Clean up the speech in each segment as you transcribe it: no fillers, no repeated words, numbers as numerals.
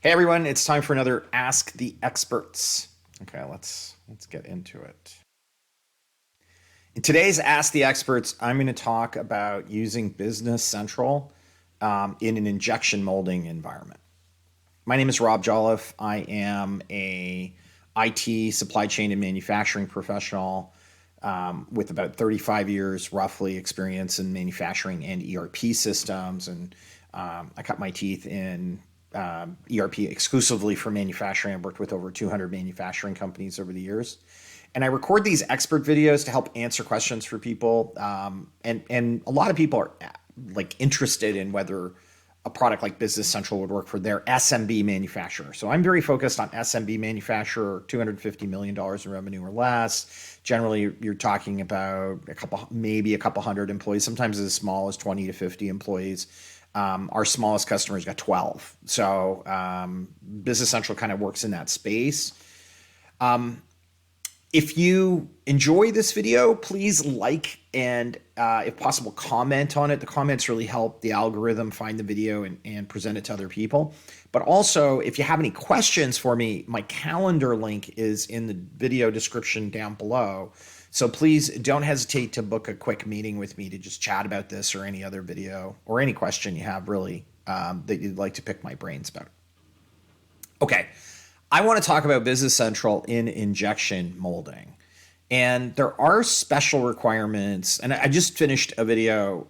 Hey everyone, it's time for another Ask the Experts. Okay, let's get into it. In today's Ask the Experts, I'm going to talk about using Business Central in an injection molding environment. My name is Rob Jolliffe. I am a IT supply chain and manufacturing professional with about 35 years roughly experience in manufacturing and ERP systems, and I cut my teeth in ERP exclusively for manufacturing. I've worked with over 200 manufacturing companies over the years. And I record these expert videos to help answer questions for people. And a lot of people are interested in whether a product like Business Central would work for their SMB manufacturer. So I'm very focused on SMB manufacturer, $250 million in revenue or less. Generally, you're talking about maybe a couple hundred employees, sometimes as small as 20 to 50 employees. Our smallest customers got 12. So Business Central kind of works in that space. If you enjoy this video, please like and if possible, comment on it. The comments really help the algorithm find the video and present it to other people. But also, if you have any questions for me, my calendar link is in the video description down below. So please don't hesitate to book a quick meeting with me to just chat about this or any other video or any question you have really that you'd like to pick my brains about. Okay, I want to talk about Business Central in injection molding. And there are special requirements. And I just finished a video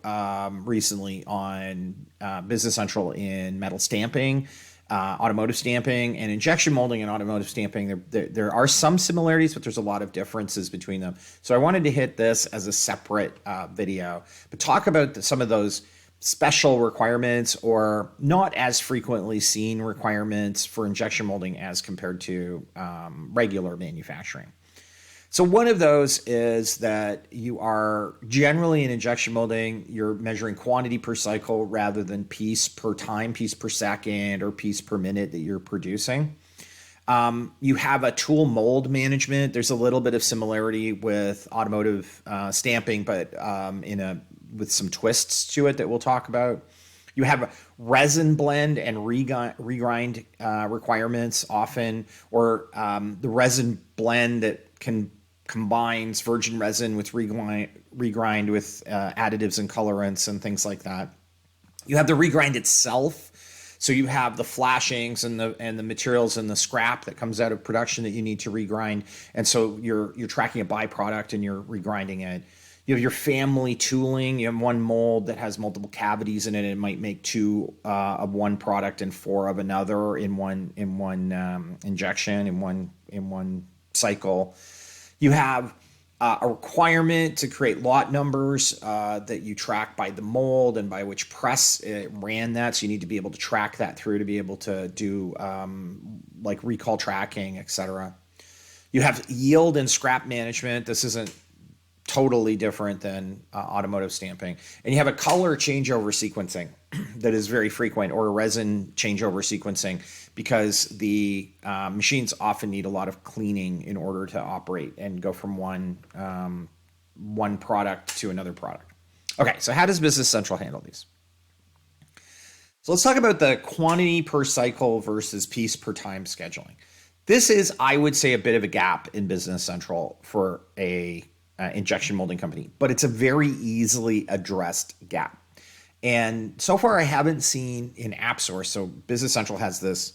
recently on Business Central in metal stamping, automotive stamping, and injection molding and automotive stamping. There are some similarities, but there's a lot of differences between them. So I wanted to hit this as a separate video, but talk about some of those special requirements or not as frequently seen requirements for injection molding as compared to regular manufacturing. So one of those is that you are generally in injection molding, you're measuring quantity per cycle rather than piece per time, piece per second, or piece per minute that you're producing. You have a tool mold management. There's a little bit of similarity with automotive stamping, but with some twists to it that we'll talk about. You have resin blend and regrind requirements often, or the resin blend that combines virgin resin with regrind with additives and colorants and things like that. You have the regrind itself. So you have the flashings and the materials and the scrap that comes out of production that you need to regrind. And so you're tracking a byproduct and you're regrinding it. You have your family tooling. You have one mold that has multiple cavities in it. It might make two of one product and four of another in one injection in one cycle. You have a requirement to create lot numbers that you track by the mold and by which press it ran that. So you need to be able to track that through to be able to do like recall tracking, etc. You have yield and scrap management. This isn't totally different than automotive stamping. And you have a color changeover sequencing that is very frequent, or a resin changeover sequencing, because the machines often need a lot of cleaning in order to operate and go from one product to another product. Okay, so how does Business Central handle these? So let's talk about the quantity per cycle versus piece per time scheduling. This is, I would say, a bit of a gap in Business Central for a injection molding company, but it's a very easily addressed gap. And so far I haven't seen in AppSource, so Business Central has this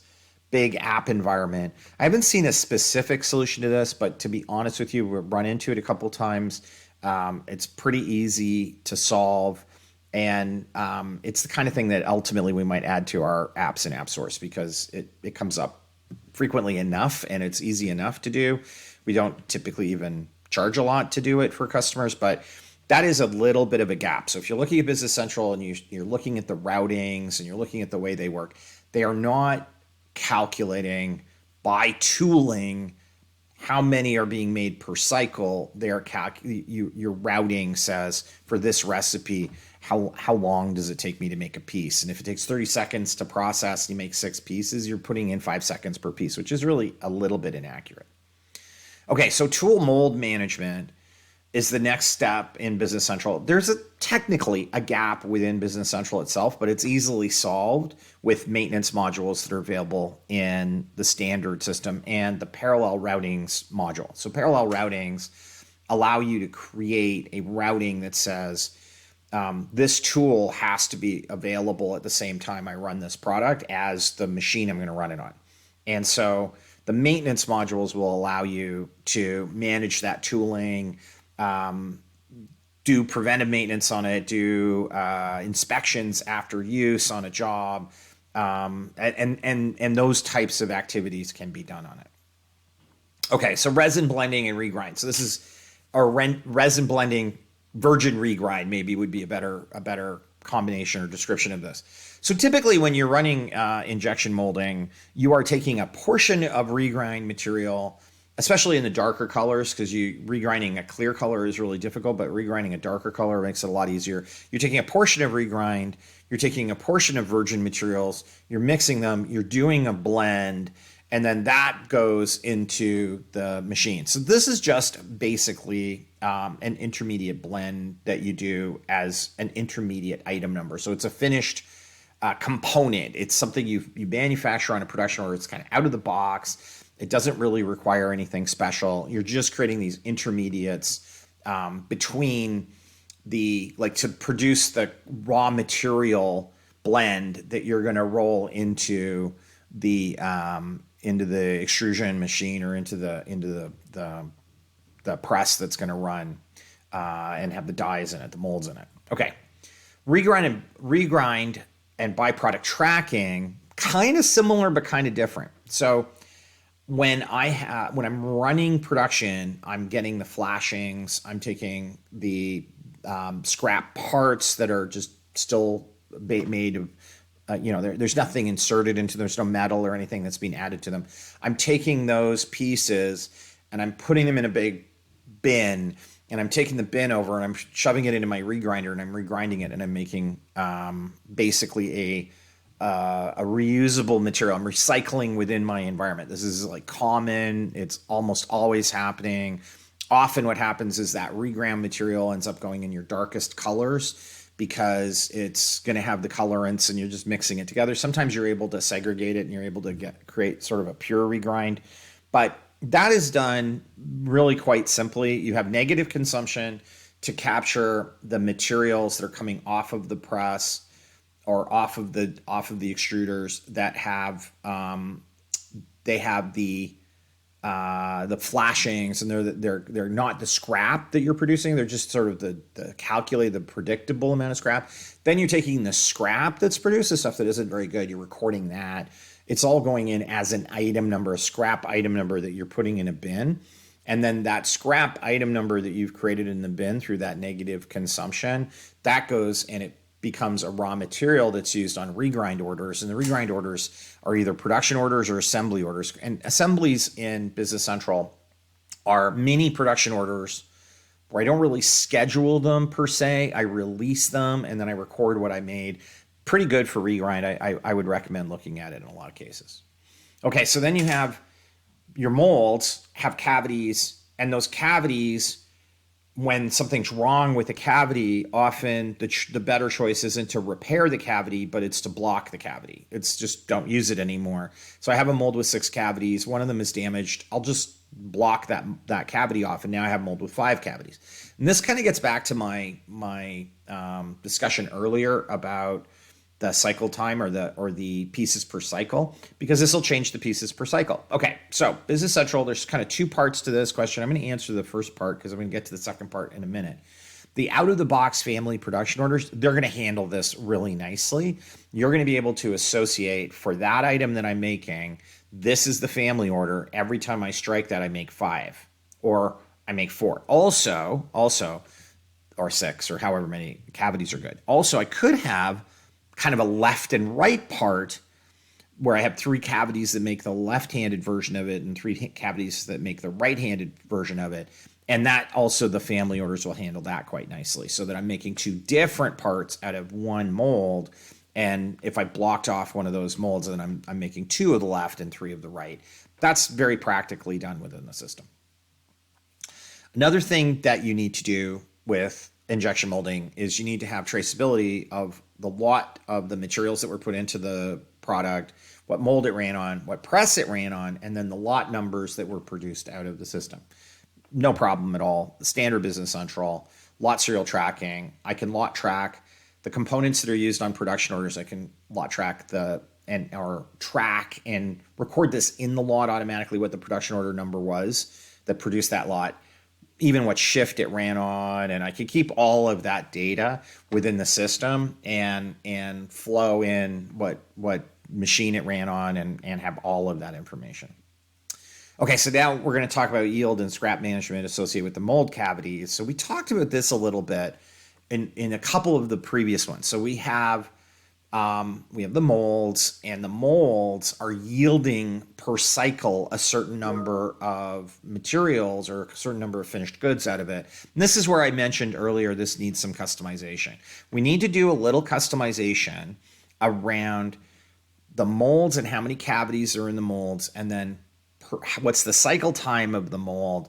big app environment. I haven't seen a specific solution to this, but to be honest with you, we've run into it a couple times. It's pretty easy to solve. And it's the kind of thing that ultimately we might add to our apps in AppSource because it comes up frequently enough and it's easy enough to do. We don't typically even charge a lot to do it for customers, but that is a little bit of a gap. So if you're looking at Business Central and you're looking at the routings and you're looking at the way they work, they are not calculating by tooling how many are being made per cycle. Your routing says for this recipe, how long does it take me to make a piece? And if it takes 30 seconds to process and you make 6 pieces, you're putting in 5 seconds per piece, which is really a little bit inaccurate. Okay, so tool mold management is the next step in Business Central. There's technically a gap within Business Central itself, but it's easily solved with maintenance modules that are available in the standard system and the parallel routings module. So parallel routings allow you to create a routing that says, this tool has to be available at the same time I run this product as the machine I'm going to run it on. And so the maintenance modules will allow you to manage that tooling, do preventive maintenance on it, do inspections after use on a job, and those types of activities can be done on it. Okay, so resin blending and regrind. So this is our resin blending, virgin regrind maybe would be a better combination or description of this. So typically when you're running injection molding, you are taking a portion of regrind material, especially in the darker colors, because regrinding a clear color is really difficult, but regrinding a darker color makes it a lot easier. You're taking a portion of regrind, you're taking a portion of virgin materials, you're mixing them, you're doing a blend, and then that goes into the machine. So this is just basically an intermediate blend that you do as an intermediate item number. So it's a finished component. It's something you manufacture on a production order. It's kind of out of the box. It doesn't really require anything special. You're just creating these intermediates between to produce the raw material blend that you're going to roll into the extrusion machine or into the press that's going to run and have the dies in it, the molds in it. Okay, regrind and byproduct tracking, kind of similar but kind of different. So when I'm running production, I'm getting the flashings, I'm taking the scrap parts that are just still made of, there's nothing inserted into them, there's no metal or anything that's being added to them. I'm taking those pieces and I'm putting them in a big bin, and I'm taking the bin over and I'm shoving it into my regrinder and I'm regrinding it, and I'm making basically a reusable material. I'm recycling within my environment. This is like common. It's almost always happening. Often what happens is that reground material ends up going in your darkest colors because it's going to have the colorants and you're just mixing it together. Sometimes you're able to segregate it and you're able to create sort of a pure regrind, but that is done really quite simply. You have negative consumption to capture the materials that are coming off of the press or off of the extruders that have they have the flashings, and they're not the scrap that you're producing. They're just sort of the calculated, the predictable amount of scrap. Then you're taking the scrap that's produced, the stuff that isn't very good. You're recording that. It's all going in as an item number, a scrap item number that you're putting in a bin. And then that scrap item number that you've created in the bin through that negative consumption, that goes and it becomes a raw material that's used on regrind orders. And the regrind orders are either production orders or assembly orders. And assemblies in Business Central are mini production orders where I don't really schedule them per se. I release them and then I record what I made. Pretty good for regrind. I would recommend looking at it in a lot of cases. Okay, so then you have your molds have cavities, and those cavities, when something's wrong with the cavity, often the better choice isn't to repair the cavity, but it's to block the cavity. It's just don't use it anymore. So I have a mold with 6 cavities. One of them is damaged. I'll just block that cavity off, and now I have a mold with 5 cavities. And this kind of gets back to my discussion earlier about the cycle time or the pieces per cycle, because this will change the pieces per cycle. Okay, so Business Central, there's kind of 2 parts to this question. I'm going to answer the first part because I'm going to get to the second part in a minute. The out-of-the-box family production orders, they're going to handle this really nicely. You're going to be able to associate for that item that I'm making, this is the family order. Every time I strike that, I make 5 or I make 4. Also, or 6 or however many cavities are good. Also, I could have kind of a left and right part where I have 3 cavities that make the left-handed version of it and 3 cavities that make the right-handed version of it. And that also, the family orders will handle that quite nicely, so that I'm making 2 different parts out of one mold. And if I blocked off one of those molds, then I'm making 2 of the left and 3 of the right. That's very practically done within the system. Another thing that you need to do with injection molding is you need to have traceability of the lot of the materials that were put into the product, what mold it ran on, what press it ran on, and then the lot numbers that were produced out of the system. No problem at all. Standard Business Central, lot serial tracking. I can lot track the components that are used on production orders. I can lot track or track and record this in the lot automatically what the production order number was that produced that lot, even what shift it ran on, and I can keep all of that data within the system and flow in what machine it ran on and have all of that information. Okay, so now we're going to talk about yield and scrap management associated with the mold cavities. So we talked about this a little bit in a couple of the previous ones. So we have the molds, and the molds are yielding per cycle a certain number of materials or a certain number of finished goods out of it. And this is where I mentioned earlier this needs some customization. We need to do a little customization around the molds and how many cavities are in the molds, and then what's the cycle time of the mold,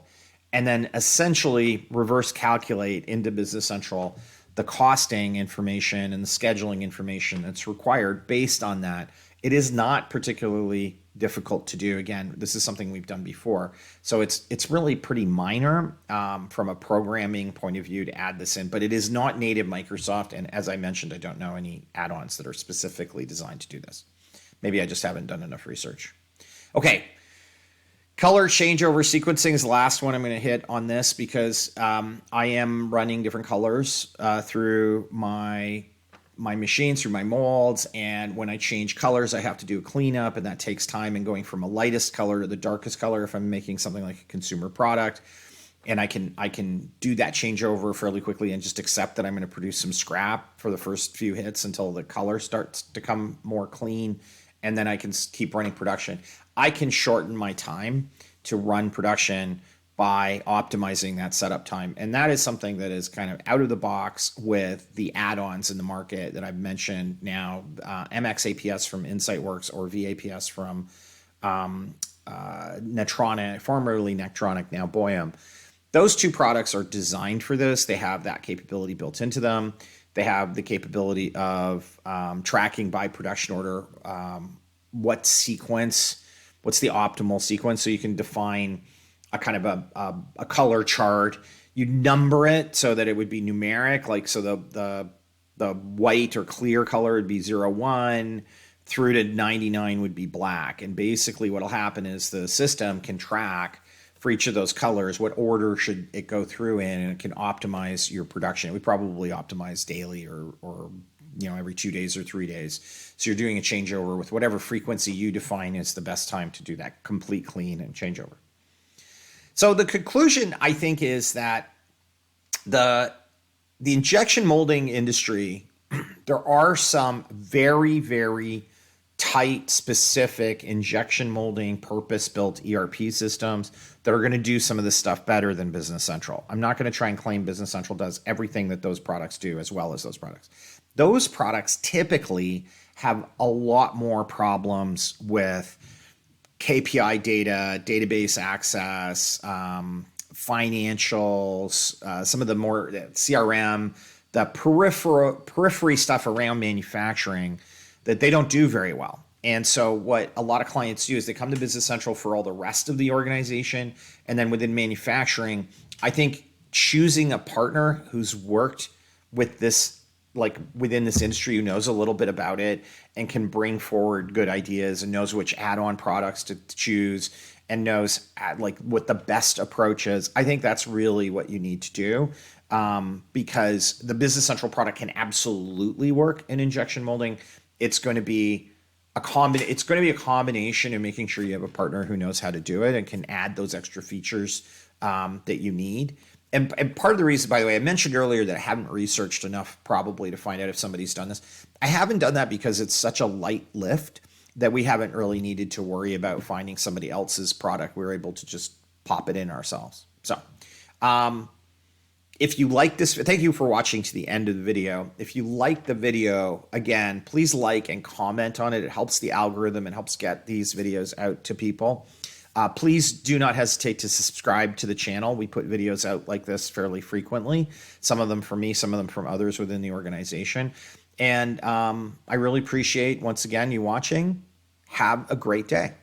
and then essentially reverse calculate into Business Central the costing information and the scheduling information that's required based on that. It is not particularly difficult to do. Again, this is something we've done before. So it's really pretty minor from a programming point of view to add this in, but it is not native Microsoft. And as I mentioned, I don't know any add-ons that are specifically designed to do this. Maybe I just haven't done enough research. Okay. Color changeover sequencing is the last one I'm going to hit on this because I am running different colors through my machines, through my molds, and when I change colors, I have to do a cleanup, and that takes time, and going from a lightest color to the darkest color if I'm making something like a consumer product. And I can do that changeover fairly quickly and just accept that I'm going to produce some scrap for the first few hits until the color starts to come more clean, and then I can keep running production. I can shorten my time to run production by optimizing that setup time. And that is something that is kind of out of the box with the add-ons in the market that I've mentioned now, MxAPS from InsightWorks or VAPS from Netronic, formerly Netronic, now Boyum. Those two products are designed for this. They have that capability built into them. They have the capability of tracking by production order what sequence, what's the optimal sequence. So you can define a kind of a color chart. You number it so that it would be numeric, like so the white or clear color would be 0, 1 through to 99 would be black. And basically what will happen is the system can track for each of those colors what order should it go through in, and it can optimize your production. We probably optimize daily or every 2 days or 3 days. So you're doing a changeover with whatever frequency you define is the best time to do that complete clean and changeover. So the conclusion, I think, is that the injection molding industry, there are some very, very tight, specific injection molding, purpose-built ERP systems that are going to do some of this stuff better than Business Central. I'm not going to try and claim Business Central does everything that those products do as well as those products. Those products typically have a lot more problems with KPI data, database access, financials, some of the more CRM, the periphery stuff around manufacturing that they don't do very well. And so what a lot of clients do is they come to Business Central for all the rest of the organization. And then within manufacturing, I think choosing a partner who's worked with this, like within this industry, who knows a little bit about it and can bring forward good ideas and knows which add-on products to choose and knows like what the best approach is. I think that's really what you need to do because the Business Central product can absolutely work in injection molding. It's going to be a combination of making sure you have a partner who knows how to do it and can add those extra features that you need. And part of the reason, by the way, I mentioned earlier that I haven't researched enough probably to find out if somebody's done this. I haven't done that because it's such a light lift that we haven't really needed to worry about finding somebody else's product. We're able to just pop it in ourselves. So if you like this, thank you for watching to the end of the video. If you like the video, again, please like and comment on it. It helps the algorithm and helps get these videos out to people. Please do not hesitate to subscribe to the channel. We put videos out like this fairly frequently, some of them from me, some of them from others within the organization. And I really appreciate, once again, you watching. Have a great day.